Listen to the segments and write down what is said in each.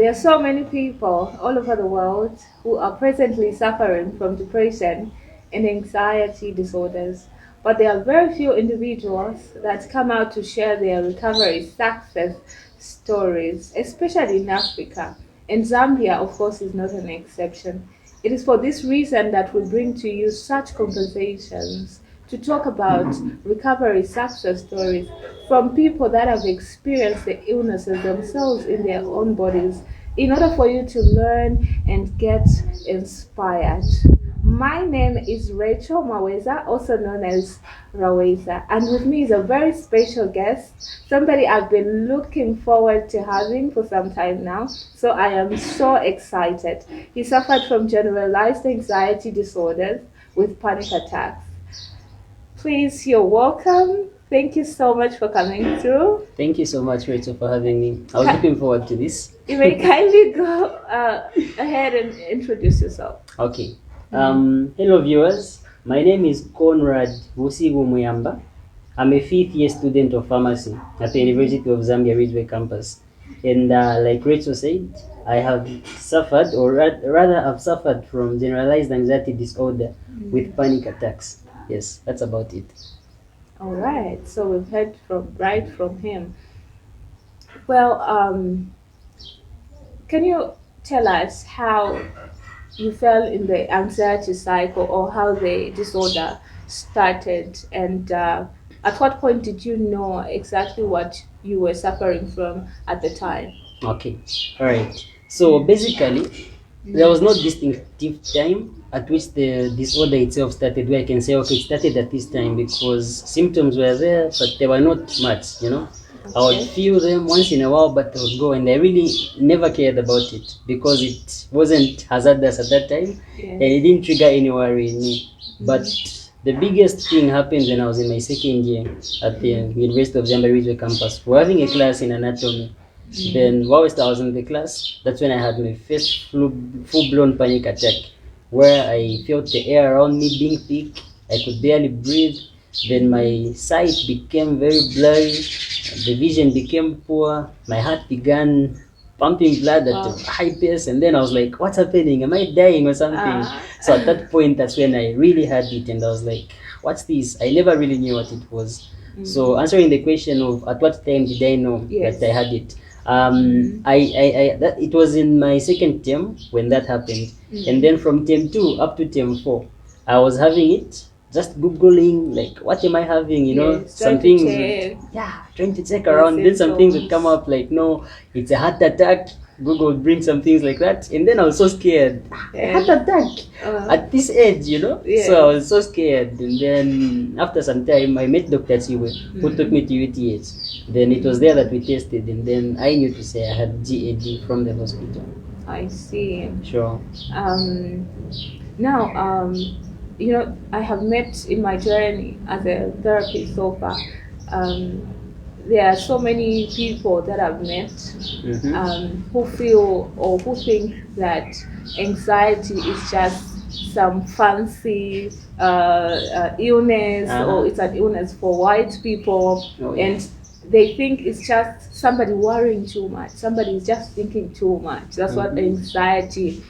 There are so many people all over the world who are presently suffering from depression and anxiety disorders, but there are very few individuals that come out to share their recovery success stories, especially in Africa. And Zambia, of course, is not an exception. It is for this reason that we bring to you such conversations to talk about recovery success stories from people that have experienced the illnesses themselves in their own bodies in order for you to learn and get inspired. My name is Rachel Maweza, also known as Raweza, and with me is a very special guest, somebody I've been looking forward to having for some time now. So I am so excited. He suffered from generalized anxiety disorders with panic attacks. Please, you're welcome. Thank you so much for coming through. Thank you so much, Rachel, for having me. I was looking forward to this. You may kindly go ahead and introduce yourself. Okay. Hello, viewers. My name is Conrad Vusigu Muyamba. I'm a fifth-year student of pharmacy at the University of Zambia Ridgeway campus. And like Rachel said, I have suffered, or rather I've suffered from generalized anxiety disorder with panic attacks. Yes, that's about it. All right. So we've heard from him. Well, can you tell us how you fell in the anxiety cycle or how the disorder started, and at what point did you know exactly what you were suffering from at the time? Okay. All right. So basically, there was no distinctive time at which the disorder itself started where I can say, okay, it started at this time, because symptoms were there, but they were not much, Okay. I would feel them once in a while, but they would go, and I really never cared about it because it wasn't hazardous at that time, and it didn't trigger any worry in me. But the biggest thing happened when I was in my second year at the University of Zambia Ridgeway campus. We're having a class in anatomy. Then whilst I was in the class, that's when I had my first full-blown panic attack, where I felt the air around me being thick. I could barely breathe. Then my sight became very blurry. The vision became poor. My heart began pumping blood at a high pace. And then I was like, what's happening? Am I dying or something? So at that point, that's when I really had it. And I was like, what's this? I never really knew what it was. So answering the question of at what time did I know that I had it? It was in my second term when that happened, and then from term 2 up to term 4, I was having it, just googling like, what am I having? Some things, trying to check around. Then some things would come up like, no, it's a heart attack. Google would bring some things like that, and then I was so scared. Heart attack at this age, So I was so scared, and then after some time, I met Dr. Chiwe, who took me to UTH. Then it was there that we tested, and then I knew to say I had GAD from the hospital. I see. Sure. Now, I have met in my journey as a therapist so far. There are so many people that I've met who feel or who think that anxiety is just some fancy illness, or it's an illness for white people, and they think it's just somebody worrying too much. Somebody is just thinking too much. That's what anxiety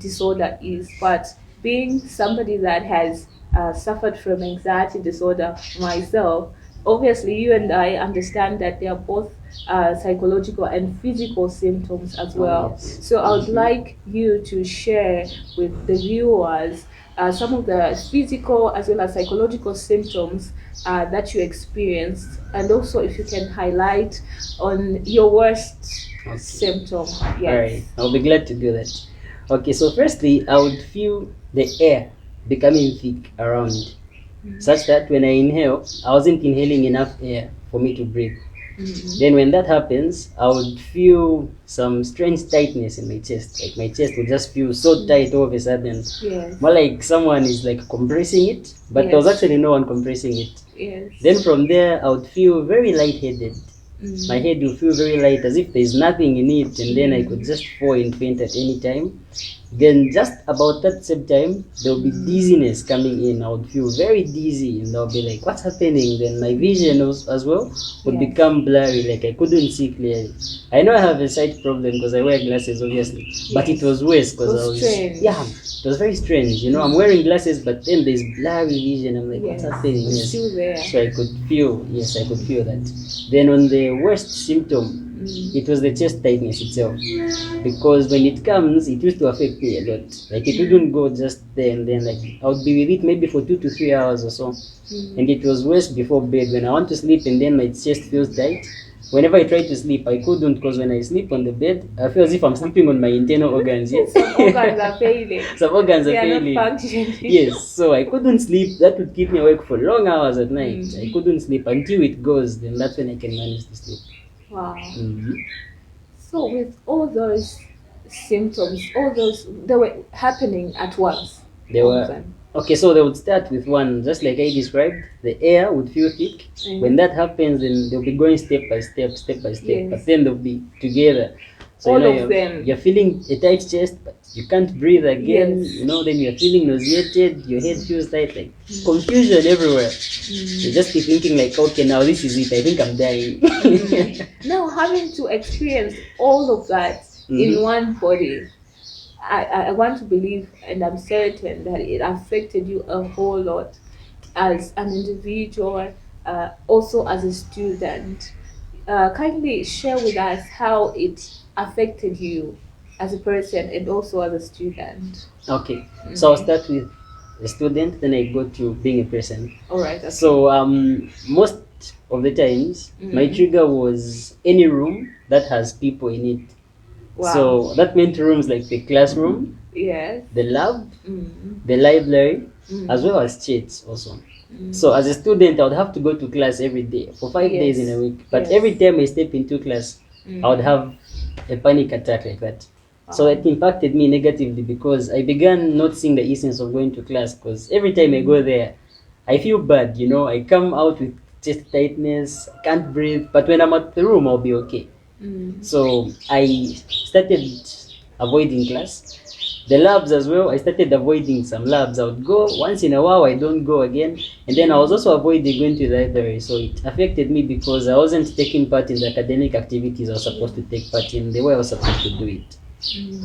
disorder is. But being somebody that has suffered from anxiety disorder myself, obviously you and I understand that they are both psychological and physical symptoms as well. Yes. So I would like you to share with the viewers some of the physical as well as psychological symptoms that you experienced, and also if you can highlight on your worst symptom. Yes. All right, I'll be glad to do that. Okay, so firstly, I would feel the air becoming thick around, such that when I inhale, I wasn't inhaling enough air for me to breathe. Then when that happens, I would feel some strange tightness in my chest. Like my chest would just feel so tight all of a sudden. Yes. More like someone is like compressing it, but there was actually no one compressing it. Yes. Then from there, I would feel very lightheaded. My head would feel very light, as if there's nothing in it, and then I could just fall and faint at any time. Then just about that same time, there will be dizziness coming in. I would feel very dizzy, and I'll be like, "What's happening?" Then my vision as well would Yes. become blurry, like I couldn't see clearly. I know I have a sight problem because I wear glasses, obviously, but it was worse because It I was was strange. yeah, it was very strange. You know, I'm wearing glasses, but then there's blurry vision. I'm like, Yes. "What's happening?" It's Yes. still there. So I could feel, yes, I could feel that. Then on the worst symptom, it was the chest tightness itself, because when it comes, it used to affect me a lot. Like it wouldn't go just there and then. Like I would be with it maybe for 2 to 3 hours or so, and it was worse before bed when I want to sleep and then my chest feels tight. Whenever I try to sleep, I couldn't, because when I sleep on the bed, I feel as if I'm sleeping on my internal organs. Yes, Some organs are failing. some organs are They are failing. not functioning. Yes, so I couldn't sleep. That would keep me awake for long hours at night. I couldn't sleep until it goes. Then that's when I can manage to sleep. Wow. Mm-hmm. So with all those symptoms, all those, they were happening at once. They all were of them. okay. So they would start with one, just like I described. The air would feel thick. When that happens, then they'll be going step by step, step by step. Yes. But then they'll be together. So All of you're, them. You're feeling a tight chest, but you can't breathe again. Yes. You know, then you're feeling nauseated. Your head feels tight, like confusion everywhere. You just be thinking like, okay, now this is it. I think I'm dying. Now having to experience all of that in one body, I want to believe, and I'm certain that it affected you a whole lot as an individual, also as a student. Kindly share with us how it affected you as a person and also as a student. Okay, so I'll start with a student, then I go to being a person. All right. Okay. So most of the times, my trigger was any room that has people in it. Wow. So that meant rooms like the classroom, Yes. the lab, the library, as well as church also. So as a student, I would have to go to class every day for 5 days in a week. But Yes. every time I step into class, I would have a panic attack like that. So it impacted me negatively because I began not seeing the essence of going to class, because every time I go there, I feel bad, you know. I come out with chest tightness, I can't breathe. But when I'm at the room, I'll be okay. So I started avoiding class. The labs as well, I started avoiding some labs. I would go once in a while, I don't go again. And then I was also avoiding going to the library. So it affected me because I wasn't taking part in the academic activities I was supposed to take part in the way I was supposed to do it.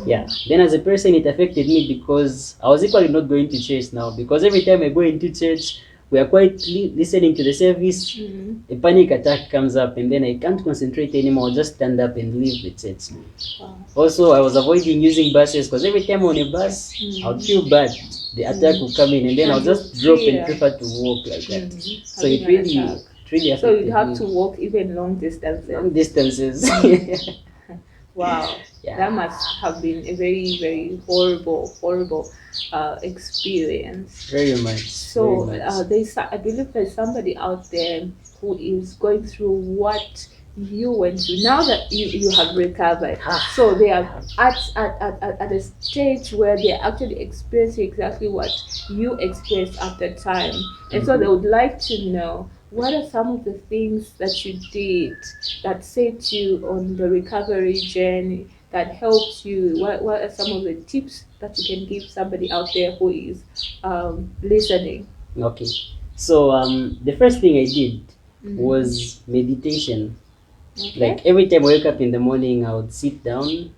Yeah. Then as a person, it affected me because I was equally not going to church now, because every time I go into church, we are quietly listening to the service, a panic attack comes up, and then I can't concentrate anymore. I'll just stand up and leave the church. Also, I was avoiding using buses because every time on a bus, I would feel bad. The attack would come in, and then I'll just drop and prefer to walk like that. So it really affected So you have me. to walk even long distances. Long distances. Wow. Yeah. That must have been a very, very horrible experience. Very much. So very much. I believe there's somebody out there who is going through what you went through. Now that you have recovered, so they are at a stage where they are actually experiencing exactly what you experienced at the time, and so they would like to know, what are some of the things that you did that set you on the recovery journey, that helped you? What are some of the tips that you can give somebody out there who is listening? Okay. So the first thing I did was meditation. Okay. Like every time I wake up in the morning, I would sit down,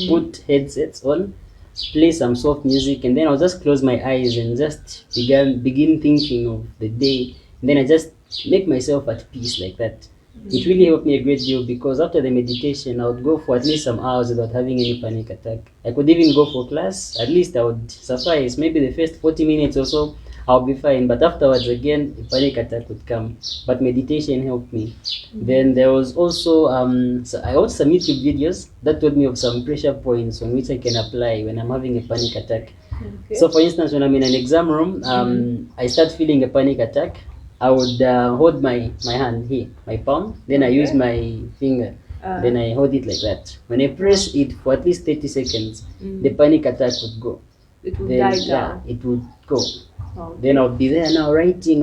put headsets on, play some soft music, and then I'll just close my eyes and just begin thinking of the day. And then I just make myself at peace like that. It really helped me a great deal, because after the meditation, I would go for at least some hours without having any panic attack. I could even go for class. At least I would suffice. Maybe the first 40 minutes or so, I'll be fine. But afterwards, again, a panic attack would come. But meditation helped me. Then there was also, so I watched some YouTube videos that told me of some pressure points on which I can apply when I'm having a panic attack. Okay. So for instance, when I'm in an exam room, I start feeling a panic attack. I would hold my hand here, my palm, then I use my finger, then I hold it like that. When I press it for at least 30 seconds, the panic attack would go. It will Then, die yeah, down. it would go. Okay. Then I would be there now writing.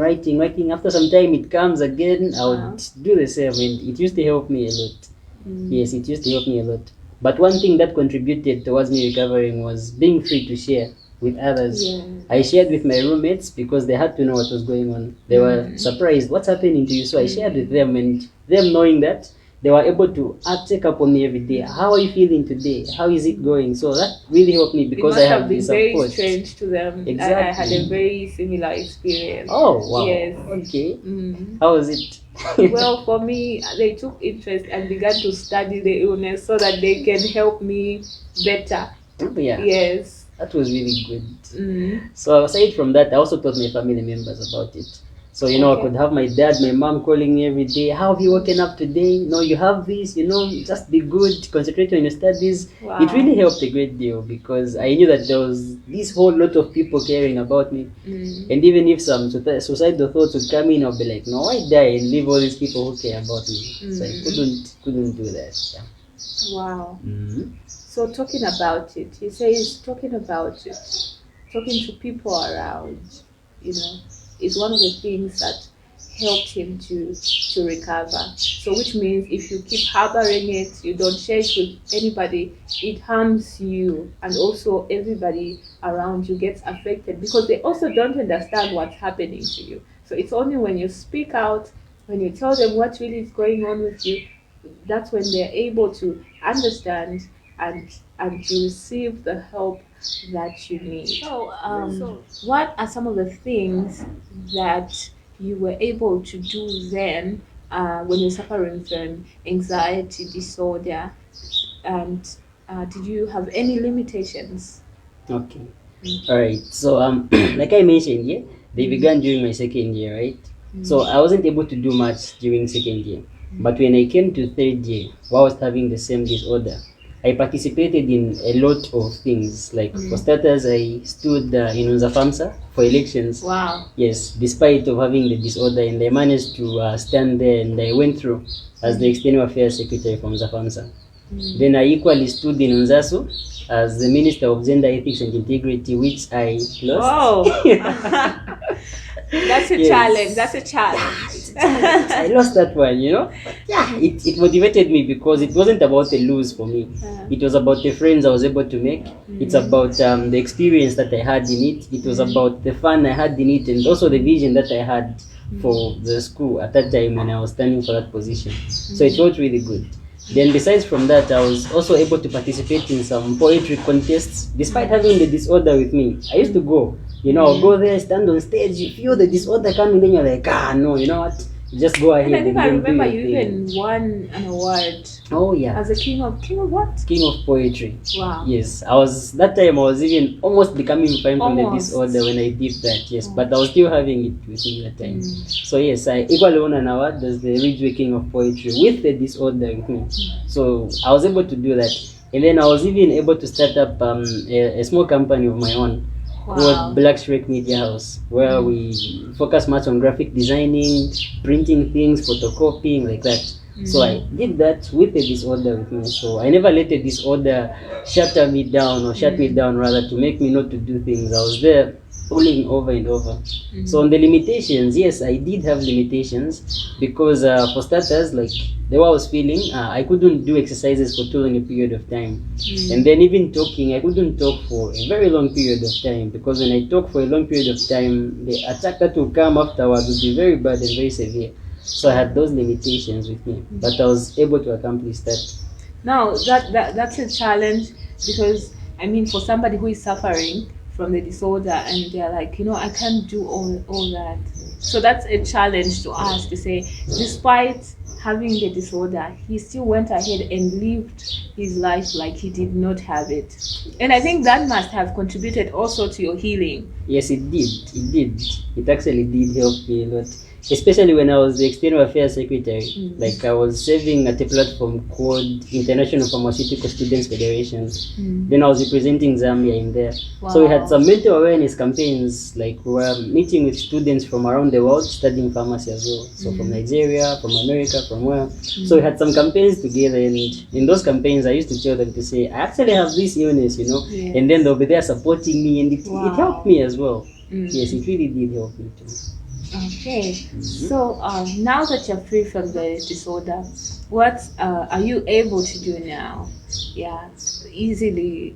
After some time it comes again, I would do the same, and it used to help me a lot. Yes, it used to help me a lot. But one thing that contributed towards me recovering was being free to share with others. Yeah. I shared with my roommates because they had to know what was going on. They were surprised, what's happening to you? So I shared with them, and them knowing that, they were able to check up on me every day. How are you feeling today? How is it going? So that really helped me because I it must had have been this very support. strange to them. Exactly. I had a very similar experience. Oh, wow. Yes. Okay. How was it? Well, for me, they took interest and began to study the illness so that they can help me better. Yeah. Yes. That was really good. So aside from that, I also taught my family members about it. So, I could have my dad, my mom calling me every day. How have you woken up today? You have this, just be good, concentrate on your studies. Wow. It really helped a great deal because I knew that there was this whole lot of people caring about me. And even if some suicidal thoughts would come in, I'll be like, no, why die and leave all these people who care about me? So I couldn't do that. Yeah. Wow. So talking about it, he says talking about it, talking to people around, is one of the things that helped him to recover. So which means if you keep harboring it, you don't share it with anybody, it harms you, and also everybody around you gets affected because they also don't understand what's happening to you. So it's only when you speak out, when you tell them what really is going on with you, that's when they're able to understand and to receive the help that you need. So, what are some of the things that you were able to do then when you're suffering from anxiety disorder? And did you have any limitations? Okay. All right. So, like I mentioned, yeah, they began during my second year, right? So I wasn't able to do much during second year. But when I came to third year, while I was having the same disorder, I participated in a lot of things. Like for starters, I stood in Unzafamsa for elections. Wow. Yes, despite of having the disorder, and I managed to stand there, and I went through as the External Affairs Secretary from Zafamsa. Then I equally stood in Unzasu as the Minister of Gender Ethics and Integrity, which I lost. Wow. That's a challenge. That's a challenge. I lost that one, Yeah, it motivated me because it wasn't about a lose for me. It was about the friends I was able to make. It's about the experience that I had in it. It was about the fun I had in it, and also the vision that I had for the school at that time when I was standing for that position. So it felt really good. Then besides from that, I was also able to participate in some poetry contests despite having the disorder with me. I used to go. I'll go there, stand on stage, you feel the disorder coming, then you're like, no, you know what? Just go ahead. And I think I remember you even won an award. Oh yeah. As a king of what? King of poetry. Wow. Yes, that time I was even almost becoming fine from the disorder when I did that. Yes, but I was still having it with me that time. So yes, I equally won an award as the Ridgeway King of Poetry with the disorder with me. So I was able to do that, and then I was even able to start up a small company of my own. Wow. Called Black Shrek Media House, where we focus much on graphic designing, printing things, photocopying, like that. So I did that with the disorder with me. So I never let the disorder shut me down rather, to make me not to do things. I was there pulling over and over. So on the limitations, yes, I did have limitations because for starters, like the way I was feeling, I couldn't do exercises for too long a period of time. And then even talking, I couldn't talk for a very long period of time because when I talk for a long period of time, the attack that will come afterwards would be very bad and very severe. So I had those limitations with me, but I was able to accomplish that. Now that's a challenge because for somebody who is suffering from the disorder and they're like, I can't do all that. So that's a challenge to us to say, despite having the disorder, he still went ahead and lived his life like he did not have it. And I think that must have contributed also to your healing. Yes, it did. It actually did help me a lot. Especially when I was the External Affairs Secretary. Like I was serving at a platform called International Pharmaceutical Students Federation. Then I was representing Zambia in there. Wow. So we had some mental awareness campaigns, like we were meeting with students from around the world studying pharmacy as well. So from Nigeria, from America, from where. So we had some campaigns together, and in those campaigns I used to tell them to say, I actually have this illness, Yes. And then they'll be there supporting me, and it helped me as well. Yes, it really did help me too. Okay. So now that you're free from the disorder, what are you able to do now? Yeah, easily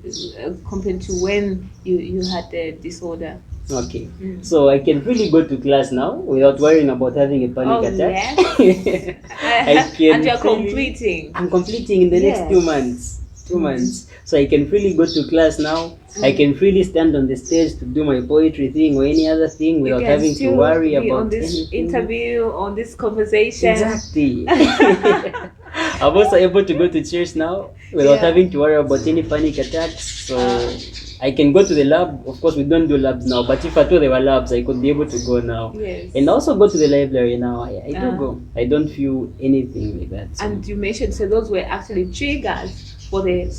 compared to when you had the disorder. Okay, so I can really go to class now without worrying about having a panic Oh attack. yes. I can And you're freely- completing. I'm completing in the next 2 months. 2 months. So I can freely go to class now. I can freely stand on the stage to do my poetry thing or any other thing You without can having to still worry be about on this anything. interview, on this conversation. Exactly. I'm also able to go to church now without Yeah. having to worry about any panic attacks. So I can go to the lab. Of course, we don't do labs now, but if I thought there were labs, I could be able to go now. Yes. And also go to the library now. I do Ah. go. I don't feel anything like that. So. And you mentioned so those were actually triggers for the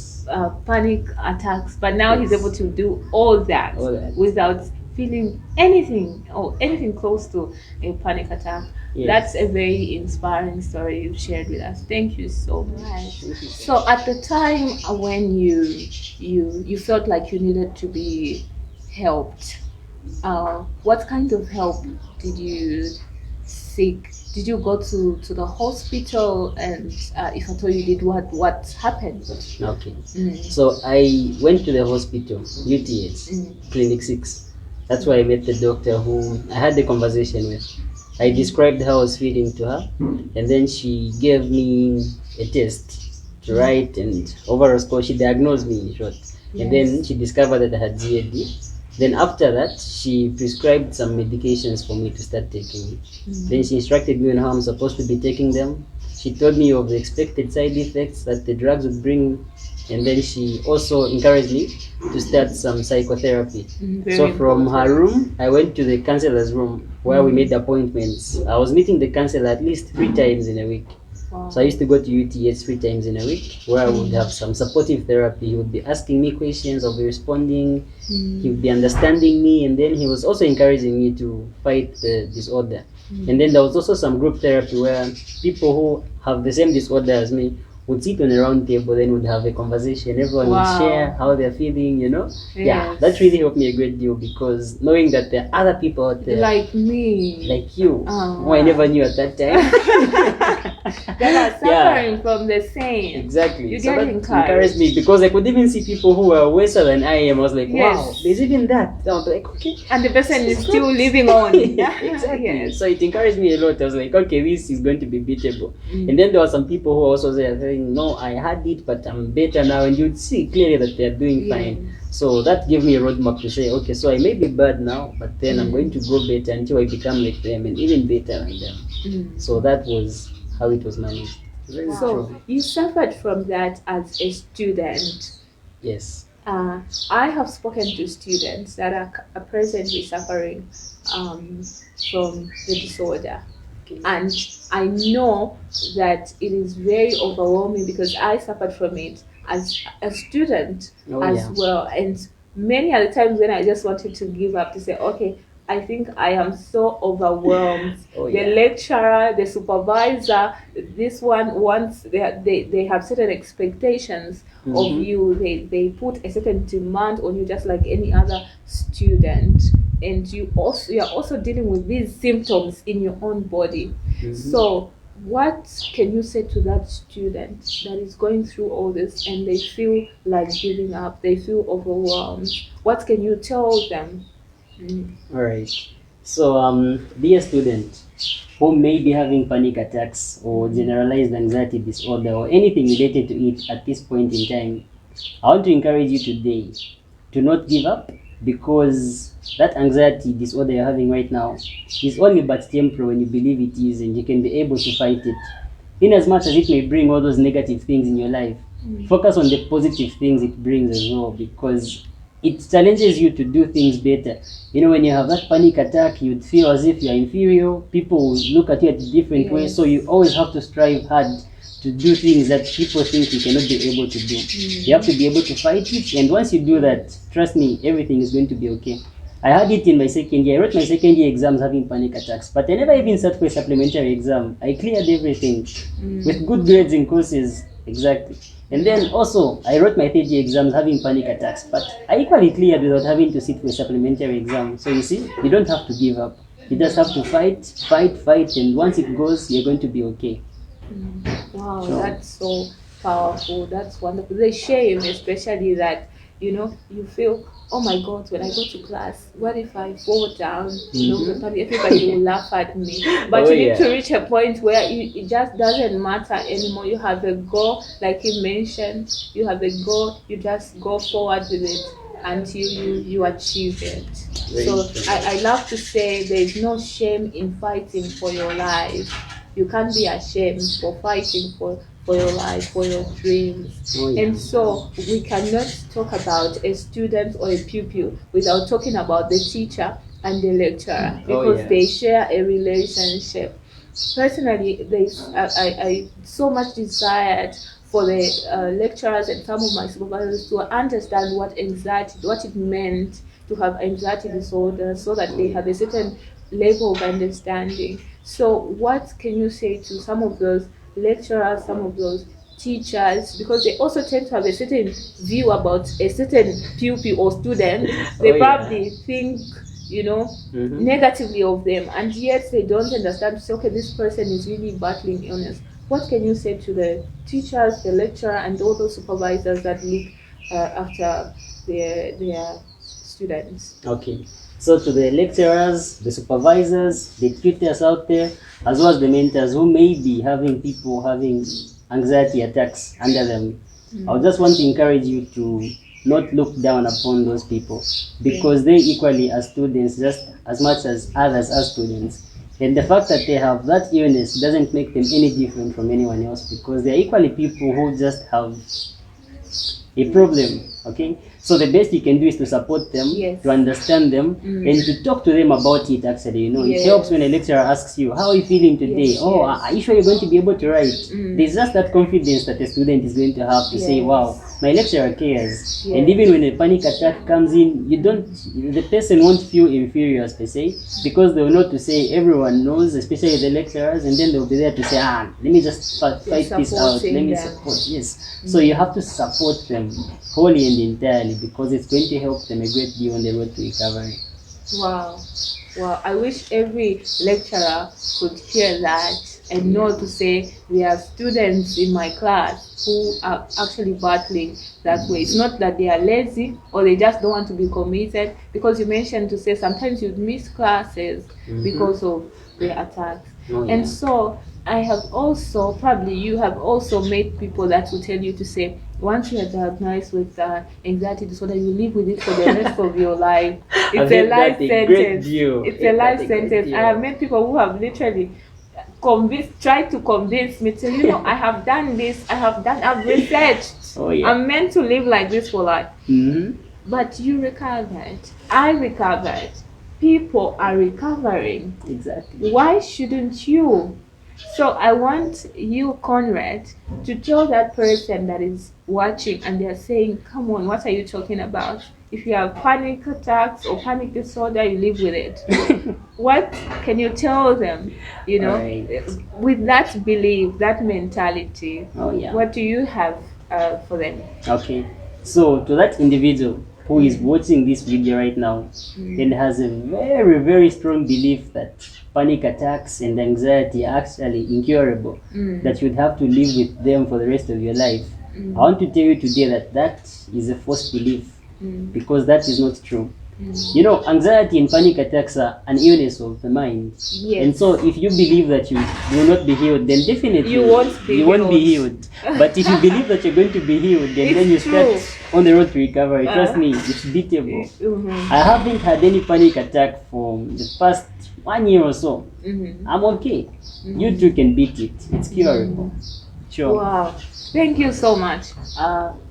panic attacks, but now he's Yes. able to do all that, All that. without feeling anything or anything close to a panic attack. Yes. That's a very inspiring story you've shared with us. Thank you so much. Thank you. So at the time when you felt like you needed to be helped, what kind of help did you seek? Did you go to the hospital, and if at all you did, what happened? Okay. Mm. So I went to the hospital, UTH, Clinic 6. That's where I met the doctor who I had the conversation with. I described how I was feeling to her, and then she gave me a test to write, and overall score, she diagnosed me in short. And then she discovered that I had GAD. Then after that, she prescribed some medications for me to start taking. Then she instructed me on how I'm supposed to be taking them. She told me of the expected side effects that the drugs would bring. And then she also encouraged me to start some psychotherapy. So from her room, I went to the counselor's room where we made appointments. I was meeting the counselor at least 3 times in a week. Wow. So I used to go to UTH 3 times in a week, where I would have some supportive therapy. He would be asking me questions, I'll be responding, he would be understanding me, and then he was also encouraging me to fight the disorder. And then there was also some group therapy where people who have the same disorder as me would sit on a round table, then would have a conversation. Everyone Wow. would share how they're feeling, you know? Yeah, Yes. that really helped me a great deal, because knowing that there are other people out there Like me, like you, Oh, who I never knew at that time. that are suffering from the same. Exactly. You So get that encouraged. encouraged me, because I could even see people who were worse than I am. I was like, wow, Yes. there's even that. I was like, okay. And the person is still living on. Exactly. Yes. So it encouraged me a lot. I was like, okay, this is going to be beatable. And then there were some people who also said, saying, no, I had it, but I'm better now. And you'd see clearly that they're doing fine. So that gave me a roadmap to say, okay, so I may be bad now, but then I'm going to go better until I become like them and even better than them. So that was how it was managed. Very So true. you suffered from that as a student. Yes. I have spoken to students that are presently suffering from the disorder. And I know that it is very overwhelming, because I suffered from it as a student well. And many other times when I just wanted to give up, to say, okay, I think I am so overwhelmed. The lecturer, the supervisor, this one wants, they have certain expectations of you. They put a certain demand on you, just like any other student. And you're also dealing with these symptoms in your own body. So what can you say to that student that is going through all this and they feel like giving up, they feel overwhelmed? What can you tell them? All right. So, dear student who may be having panic attacks or generalized anxiety disorder or anything related to it at this point in time, I want to encourage you today to not give up, because that anxiety disorder you're having right now is only but temporary when you believe it is, and you can be able to fight it. In as much as it may bring all those negative things in your life, focus on the positive things it brings as well, because it challenges you to do things better. You know, when you have that panic attack, you'd feel as if you're inferior. People will look at you at a different way. So you always have to strive hard to do things that people think you cannot be able to do. You have to be able to fight it, and once you do that, trust me, everything is going to be okay. I had it in my second year. I wrote my second year exams having panic attacks, but I never even sat for a supplementary exam. I cleared everything with good grades in courses. Exactly. And then also, I wrote my third year exams having panic attacks, but I equally cleared without having to sit for a supplementary exam. So you see, you don't have to give up. You just have to fight, and once it goes, you're going to be okay. Wow, Sure. that's so powerful. That's wonderful. The shame, especially that, you feel, oh my God, when I go to class, what if I fall down? Probably everybody will laugh at me. But Oh, you need to yeah. reach a point where it just doesn't matter anymore. You have a goal, like you mentioned, you have a goal, you just go forward with it until you achieve it. Very So true. I love to say there is no shame in fighting for your life. You can't be ashamed for fighting for your life, for your dreams. Oh, yeah. And so we cannot talk about a student or a pupil without talking about the teacher and the lecturer, because yeah. they share a relationship. Personally, I so much desired for the lecturers and some of my supervisors to understand what it meant to have anxiety disorder, so that they have a certain level of understanding. So, what can you say to some of those lecturers, some of those teachers, because they also tend to have a certain view about a certain pupil or student? They Oh, yeah. probably think, Mhm. negatively of them, and yet they don't understand. So, okay, this person is really battling illness. What can you say to the teachers, the lecturer, and all those supervisors that look after their students? Okay. So to the lecturers, the supervisors, the tutors out there, as well as the mentors who may be having people having anxiety attacks under them, I would just want to encourage you to not look down upon those people, because they equally are students just as much as others are students. And the fact that they have that illness doesn't make them any different from anyone else, because they're equally people who just have a problem. Okay, so the best you can do is to support them, Yes. to understand them, and to talk to them about it. Actually, Yes. it helps when a lecturer asks you, how are you feeling today? Yes, Oh, yes. are you sure you're going to be able to write? There's just that confidence that the student is going to have to say, Yes. wow, my lecturer cares. Yes. And even when a panic attack comes in, the person won't feel inferior per se, because they will know to say everyone knows, especially the lecturers, and then they'll be there to say, let me just fight this out, let supporting me them. support. Yes. So you have to support them wholly and entirely, because it's going to help them a great deal on the road to recovery. Wow. Wow. I wish every lecturer could hear that and know to say there are students in my class who are actually battling that way. It's not that they are lazy or they just don't want to be committed, because you mentioned to say sometimes you miss classes because of the attacks. Oh, yeah. And so I have also, probably you have also met people that will tell you to say, once you are diagnosed with anxiety disorder, you live with it for the rest of your life. It's I've a heard life that a great sentence. deal. It's a Heard life that a great sentence. deal. I have met people who have literally tried to convince me to, I have done this, I've researched. Oh, yeah. I'm meant to live like this for life. Mm-hmm. But you recovered. I recovered. People are recovering. Exactly. Why shouldn't you? So I want you, Conrad, to tell that person that is watching and they're saying, come on, what are you talking about? If you have panic attacks or panic disorder, you live with it. What can you tell them, Alright. with that belief, that mentality? Oh, yeah. What do you have for them? Okay. So to that individual who is watching this video right now and has a very, very strong belief that panic attacks and anxiety are actually incurable, that you'd have to live with them for the rest of your life, I want to tell you today that that is a false belief, because that is not true. Anxiety and panic attacks are an illness of the mind. Yes. And so if you believe that you will not be healed, then definitely You won't be healed. But if you believe that you're going to be healed, then you It's true. start on the road to recovery. Trust me, it's beatable. Mhm. I haven't had any panic attack for the past 1 year or so. I'm okay. You too can beat it. It's curable. Sure. Wow. Thank you so much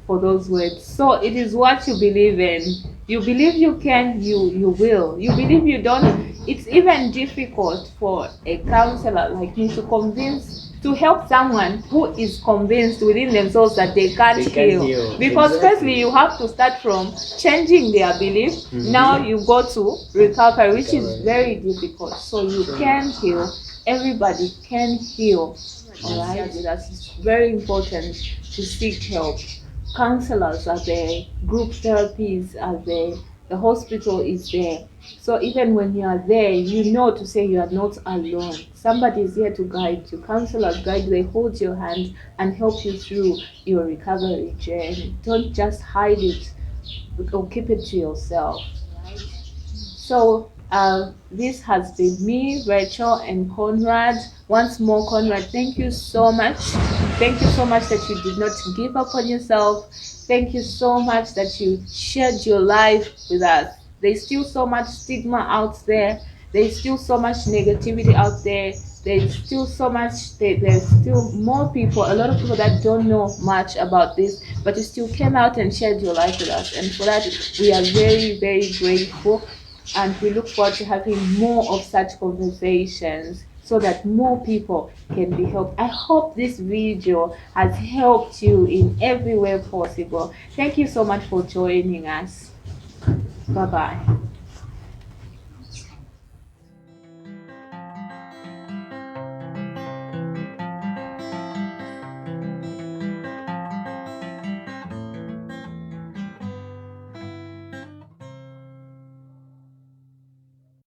for those words. So it is what you believe in. You believe you can, you will. You believe you don't. It's even difficult for a counselor like me to help someone who is convinced within themselves that they can't heal. Because Exactly. firstly, you have to start from changing their belief. Now you go to recovery, which is very difficult. So you can heal. Everybody can heal. All right, that's very important to seek help. Counselors are there, group therapies are there, The hospital is there. So even when you are there, you know to say you are not alone. Somebody is here to guide you. Counselors guide you, they hold your hand and help you through your recovery journey. Don't just hide it or keep it to yourself. Right? So this has been me, Rachel, and Conrad. Once more, Conrad, thank you so much. Thank you so much that you did not give up on yourself. Thank you so much that you shared your life with us. There's still so much stigma out there. There's still so much negativity out there. There's still so much, there's still more people, a lot of people that don't know much about this, but you still came out and shared your life with us. And for that, we are very, very grateful. And we look forward to having more of such conversations so that more people can be helped. I hope this video has helped you in every way possible. Thank you so much for joining us. Bye bye.